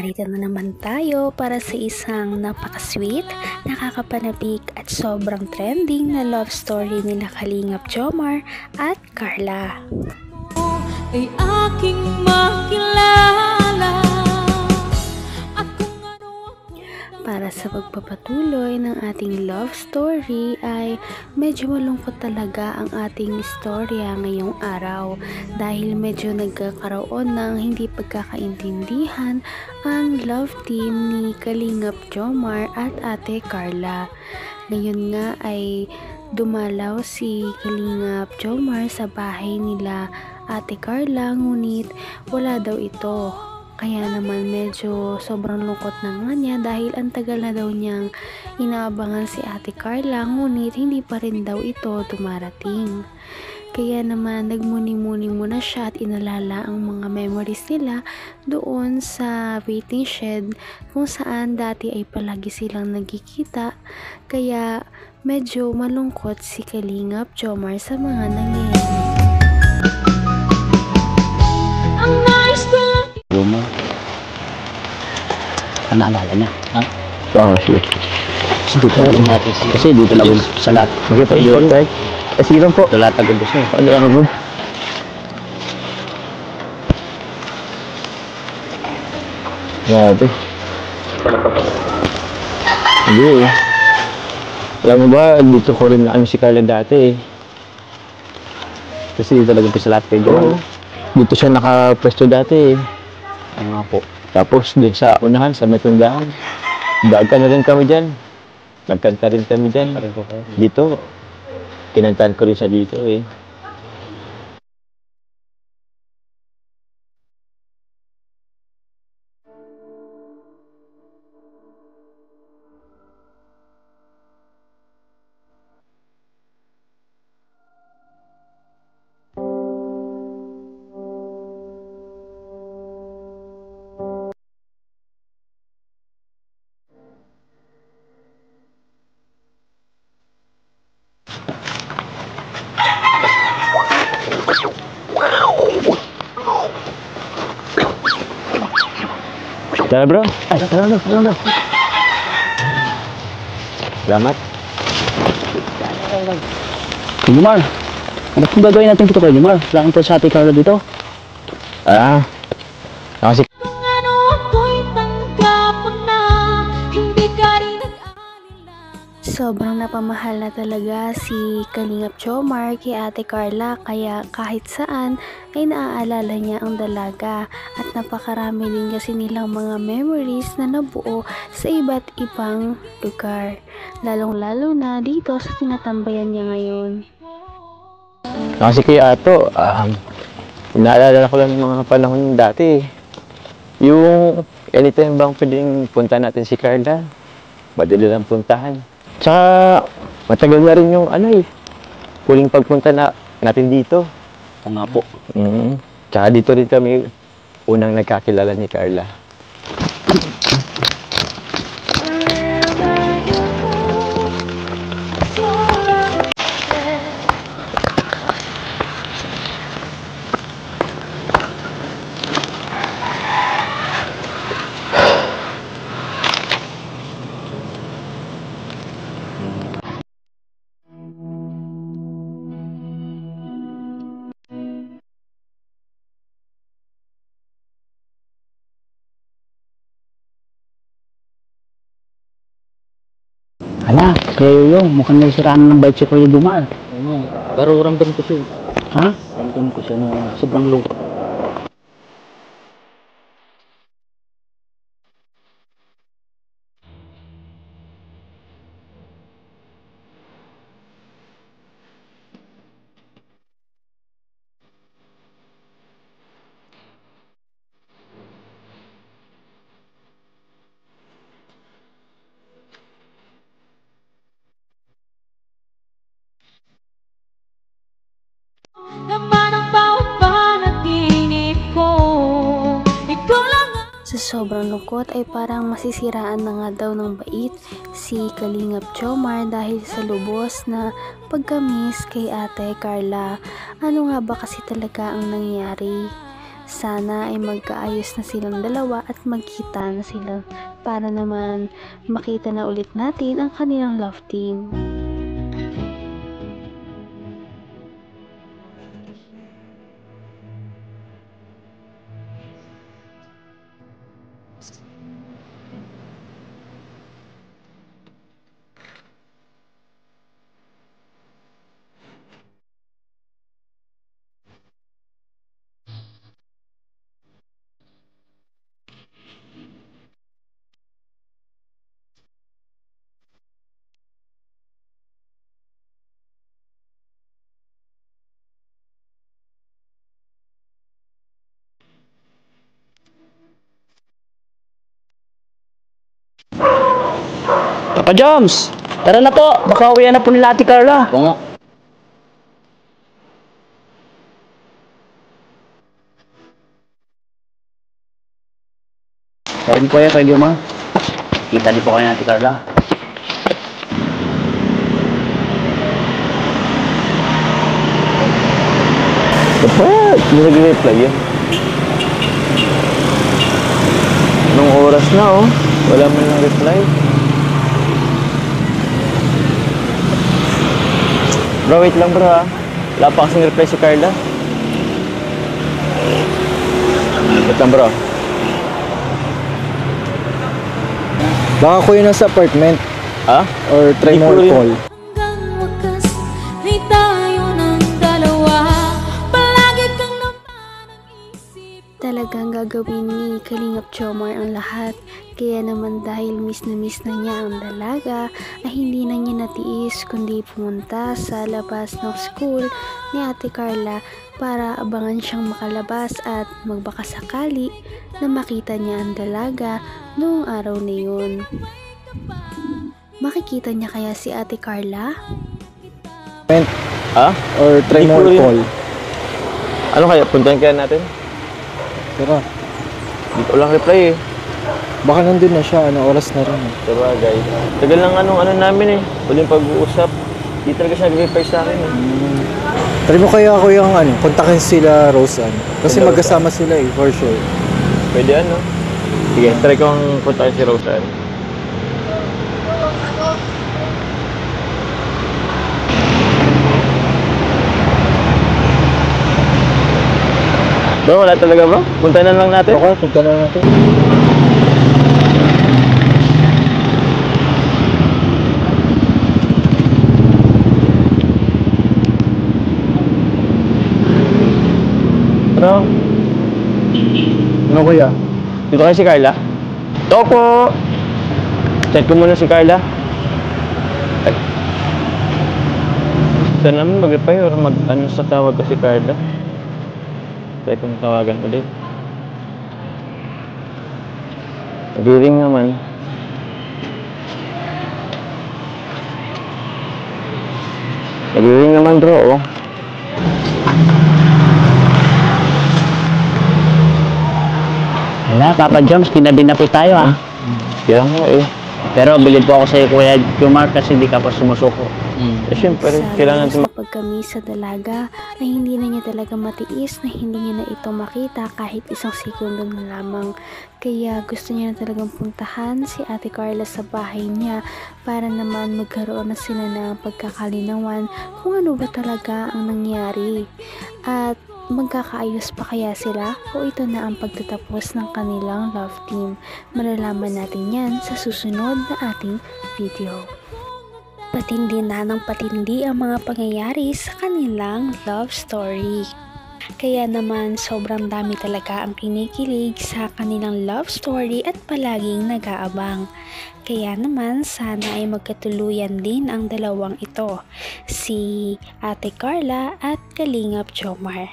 narito na naman tayo para sa isang napaka-sweet, nakakapanabik at sobrang trending na love story nila Kalingap Jomar at Carla. Ay aking makilala. Para sa pagpapatuloy ng ating love story ay medyo malungkot talaga ang ating istorya ngayong araw dahil medyo nagkakaroon ng hindi pagkakaintindihan ang love team ni Kalingap Jomar at Ate Carla. Ngayon nga ay dumalaw si Kalingap Jomar sa bahay nila Ate Carla, ngunit wala daw ito. Kaya naman medyo sobrang lungkot na nga niya dahil ang tagal na daw niyang inaabangan si Ate Carla, ngunit hindi pa rin daw ito dumarating. Kaya naman nagmuni-muni muna siya at inalala ang mga memories nila doon sa waiting shed kung saan dati ay palagi silang nagkikita. Kaya medyo malungkot si Kalingap Jomar sa mga nangyayari. Roma. Naalala niya, ha? Oo, sige. Kasi dito lang sa lahat. Okay po, yun. Sige lang po. Sa lahat ang gusto niya. Ano lang mo? Grabe. Hindi eh. Alam mo ba, dito ko rin na si Carla dati eh. Kasi dito lang sa lahat kayo. Dito siya nakapwesto dati eh. Nga po. Tapos din sa unahan, sa may tundahan. Dagan na rin kami dyan. Nagkanta rin kami dyan. Dito, kinantahan ko rin siya dito eh. Tara bro. Ay, tara bro. Salamat. Jomar, ano kung gagawin natin dito kay Jomar? Wala kang sa Ate Carla dito? Kasi Sobrang napamahal na talaga si Kalingap Jomar kay Ate Carla, kaya kahit saan ay naaalala niya ang dalaga at napakarami din kasi nilang mga memories na nabuo sa iba't ibang lugar, lalong-lalo na dito sa tinatambayan niya ngayon. Kasi kay Ato, naalala ko lang yung mga panahon dati. Yung anytime bang pwedeng punta natin si Carla, madali lang puntahan. Tsaka matagal na rin yung huling pagpunta natin dito. Nga po. Tsaka dito rin kami unang nagkakilala ni Carla. Hala, kayo yung mukhang naisiraan ng bike si Kuya Jomar. Pero ramdam ko siya. Ha? Ramdam ko siya na sobrang lungkot. Sa sobrang lungkot ay parang masisiraan na nga daw ng bait si Kalingap Jomar dahil sa lubos na pagkamis kay Ate Carla. Ano nga ba kasi talaga ang nangyari? Sana ay magkaayos na silang dalawa at magkita na sila para naman makita na ulit natin ang kanilang love team. Papa Joms! Tara na po! Baka uwian na po nila Ate Carla. Oo nga. Kain po kay Jomar. Kita niyo po kayo Ate Carla. Dapat, hindi nag-reply yan. Anong oras na oh? Wala man lang reply. Bro, wait lang bro ha. Wala pa kasing reply si Carla. Wait lang bro. Baka ko yun nasa apartment Ha? or try Hindi mo ko rin. call. Hanggang wakas ay tayo ng dalawa. Palagi kang naman ang isip. Talagang gagawin ni Kalingap Jomar ang lahat. Kaya naman dahil miss na niya ang dalaga, ay hindi na niya natiis kundi pumunta sa labas ng school ni Ate Carla para abangan siyang makalabas at magbakasakali na makita niya ang dalaga noong araw na yun. Makikita niya kaya si Ate Carla? Ha? Or try Hindi mo ko rin. call. Ano kaya? Puntahan kaya natin? Tara. Hindi ko lang reply eh. Baka nandun na siya, oras na rin. Sabagay. Tagal lang ano namin eh. Huling pag-uusap. Di talaga siya nag-reply sa akin eh. Try mo kaya ako yung kontakin sila Rose kasi Sila magkasama sila eh, for sure. Pwede ano? Sige, try ko ang puntahan si Rosan. Bro, wala talaga bro? Puntahan na lang natin? Okay, punta na natin. Ano? Ano kuya? Dito kayo si Carla? Ito po! Chat ko muna si Carla. Ay. Saan naman mag-reply or mag-ano sa tawag ko si Carla? Try kong tawagan ulit. Nag-ring naman. Nag-ring naman bro, oh. Wala, Papa Joms, kinabi na po tayo ha. Kaya nga eh. Pero bilid po ako sa iyo Kuya Jomar kasi di ka pa sumusuko. Eh syempre, Sabi kailangan niya natin sa pagkami sa dalaga ay hindi na niya talaga matiis na hindi niya na ito makita kahit isang segundo na lamang. Kaya gusto niya na talagang puntahan si Ate Carla sa bahay niya para naman magkaroon na sila ng pagkakalinawan kung ano ba talaga ang nangyari. At magkakaayos pa kaya sila o ito na ang pagtatapos ng kanilang love team? Malalaman natin yan sa susunod na ating video. Patindi na ng patindi ang mga pangyayari sa kanilang love story. Kaya naman sobrang dami talaga ang kinikilig sa kanilang love story at palaging nag-aabang. Kaya naman sana ay magkatuluyan din ang dalawang ito, si Ate Carla at Kalingap Jomar.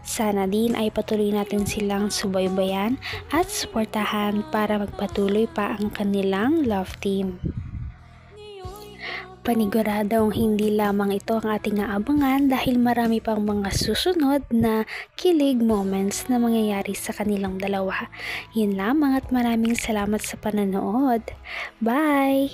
Sana din ay patuloy natin silang subaybayan at suportahan para magpatuloy pa ang kanilang love team. Paniguradong hindi lamang ito ang ating aabangan dahil marami pang mga susunod na kilig moments na mangyayari sa kanilang dalawa. Yun lamang at maraming salamat sa panonood. Bye!